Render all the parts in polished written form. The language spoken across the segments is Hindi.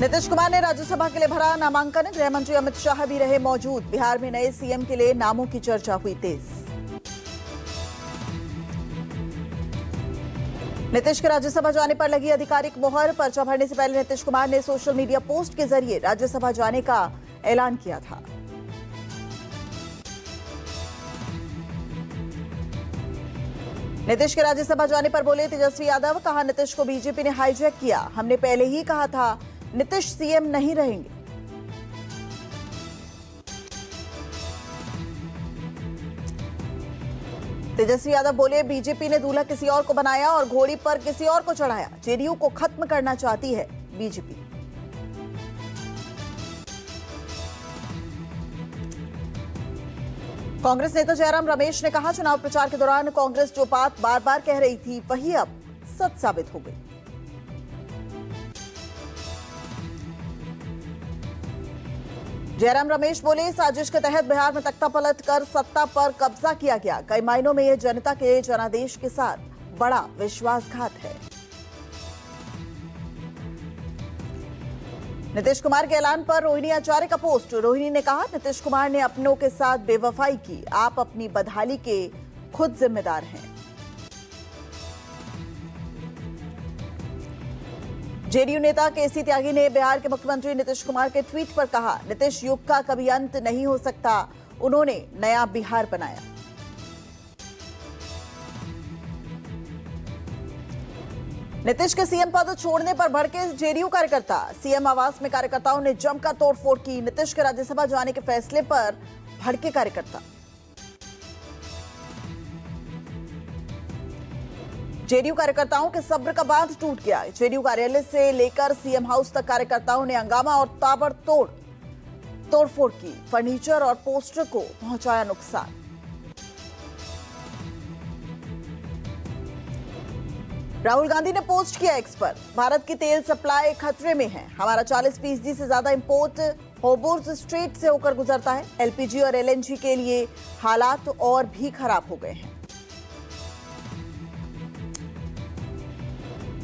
नीतीश कुमार ने राज्यसभा के लिए भरा नामांकन। गृह मंत्री अमित शाह भी रहे मौजूद। बिहार में नए सीएम के लिए नामों की चर्चा हुई तेज। नीतीश के राज्यसभा जाने पर लगी आधिकारिक मोहर। पर्चा भरने से पहले नीतीश कुमार ने सोशल मीडिया पोस्ट के जरिए राज्यसभा जाने का ऐलान किया था। नीतीश के राज्यसभा जाने पर बोले तेजस्वी यादव। कहा, नीतीश को बीजेपी ने हाईजैक किया। हमने पहले ही कहा था नीतीश सीएम नहीं रहेंगे। तेजस्वी यादव बोले, बीजेपी ने दूल्हा किसी और को बनाया और घोड़ी पर किसी और को चढ़ाया। जेडीयू को खत्म करना चाहती है बीजेपी। कांग्रेस नेता जयराम रमेश ने कहा, चुनाव प्रचार के दौरान कांग्रेस जो बात बार बार कह रही थी वही अब सच साबित हो गई। जयराम रमेश बोले, साजिश के तहत बिहार में तख्ता पलट कर सत्ता पर कब्जा किया गया। कई मायनों में यह जनता के जनादेश के साथ बड़ा विश्वासघात है। नीतीश कुमार के ऐलान पर रोहिणी आचार्य का पोस्ट। रोहिणी ने कहा, नीतीश कुमार ने अपनों के साथ बेवफाई की। आप अपनी बदहाली के खुद जिम्मेदार हैं। जेडीयू नेता केसी त्यागी ने बिहार के मुख्यमंत्री नीतीश कुमार के ट्वीट पर कहा, नीतीश युग का कभी अंत नहीं हो सकता। उन्होंने नया बिहार बनाया। नीतीश के सीएम पद छोड़ने पर भड़के जेडीयू कार्यकर्ता। सीएम आवास में कार्यकर्ताओं ने जमकर तोड़फोड़ की। नीतीश के राज्यसभा जाने के फैसले पर भड़के कार्यकर्ता। जेडीयू कार्यकर्ताओं के सब्र का बांध टूट गया। जेडीयू कार्यालय से लेकर सीएम हाउस तक कार्यकर्ताओं ने हंगामा और ताबड़तोड़ तोड़फोड़ की। फर्नीचर और पोस्टर को पहुंचाया नुकसान। राहुल गांधी ने पोस्ट किया एक्स पर, भारत की तेल सप्लाई खतरे में है। हमारा 40% से ज्यादा इंपोर्ट हॉर्मुज़ स्ट्रेट से होकर गुजरता है। एलपीजी और एलएनजी के लिए हालात और भी खराब हो गए हैं।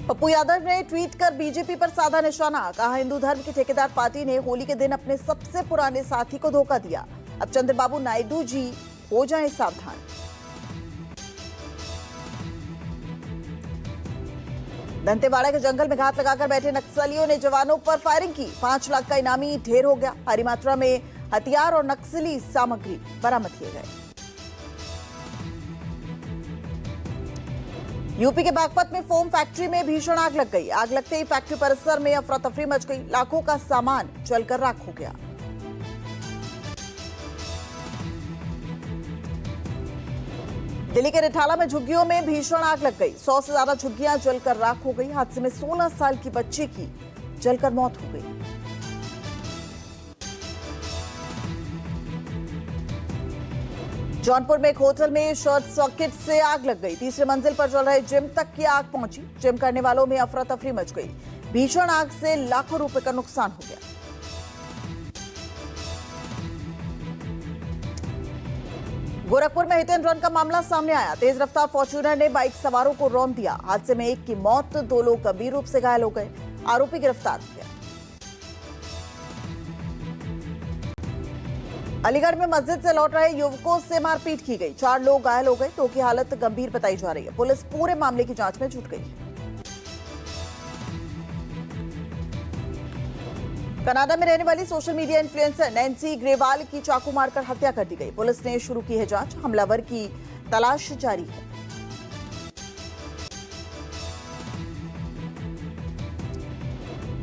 पप्पू यादव ने ट्वीट कर बीजेपी पर साधा निशाना। कहा, हिंदू धर्म की ठेकेदार पार्टी ने होली के दिन अपने सबसे पुराने साथी को धोखा दिया। अब चंद्रबाबू नायडू जी हो जाएं सावधान। दंतेवाड़ा के जंगल में घात लगाकर बैठे नक्सलियों ने जवानों पर फायरिंग की। 5 लाख का इनामी ढेर हो गया। भारी मात्रा में हथियार और नक्सली सामग्री बरामद किए गए। यूपी के बागपत में फोम फैक्ट्री में भीषण आग लग गई। आग लगते ही फैक्ट्री परिसर में अफरा तफरी मच गई। लाखों का सामान जलकर राख हो गया। दिल्ली के रिठाला में झुग्गियों में भीषण आग लग गई। 100 से ज्यादा झुग्गियां जलकर राख हो गई। हादसे में 16 साल की बच्ची की जलकर मौत हो गई। जौनपुर में एक होटल में शॉर्ट सर्किट से आग लग गई। तीसरी मंजिल पर चल रहे जिम तक की आग पहुंची। जिम करने वालों में अफरा तफरी मच गई। भीषण आग से लाखों रुपए का नुकसान हो गया। गोरखपुर में हिट एंड रन का मामला सामने आया। तेज रफ्तार फॉर्च्यूनर ने बाइक सवारों को रौंद दिया। हादसे में एक की मौत, 2 लोग गंभीर रूप से घायल हो गए। आरोपी गिरफ्तार हो गया। अलीगढ़ में मस्जिद से लौट रहे युवकों से मारपीट की गई। 4 लोग घायल हो गए। 2 की हालत गंभीर बताई जा रही है। पुलिस पूरे मामले की जांच में जुट गई है। कनाडा में रहने वाली social media influencer Nancy Grewal की चाकू मारकर हत्या कर दी गई। पुलिस ने शुरू की है जांच। हमलावर की तलाश जारी है।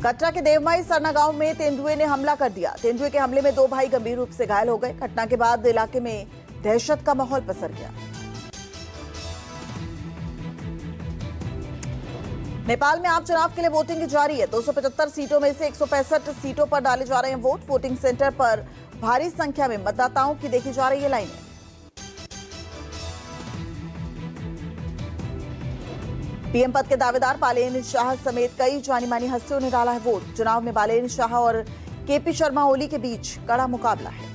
कटरा के देवमाई सरना गांव में तेंदुए ने हमला कर दिया। तेंदुए के हमले में 2 भाई गंभीर रूप से घायल हो गए। घटना के बाद इलाके में दहशत का माहौल पसर गया। नेपाल में आम चुनाव के लिए वोटिंग जारी है। 275 सीटों में से 165 सीटों पर डाले जा रहे हैं वोट। वोटिंग सेंटर पर भारी संख्या में मतदाताओं की देखी जा रही है लाइनें। पीएम पद के दावेदार बालेन शाह समेत कई जानी मानी हस्तियों ने डाला है वोट। चुनाव में बालेन शाह और केपी शर्मा ओली के बीच कड़ा मुकाबला है।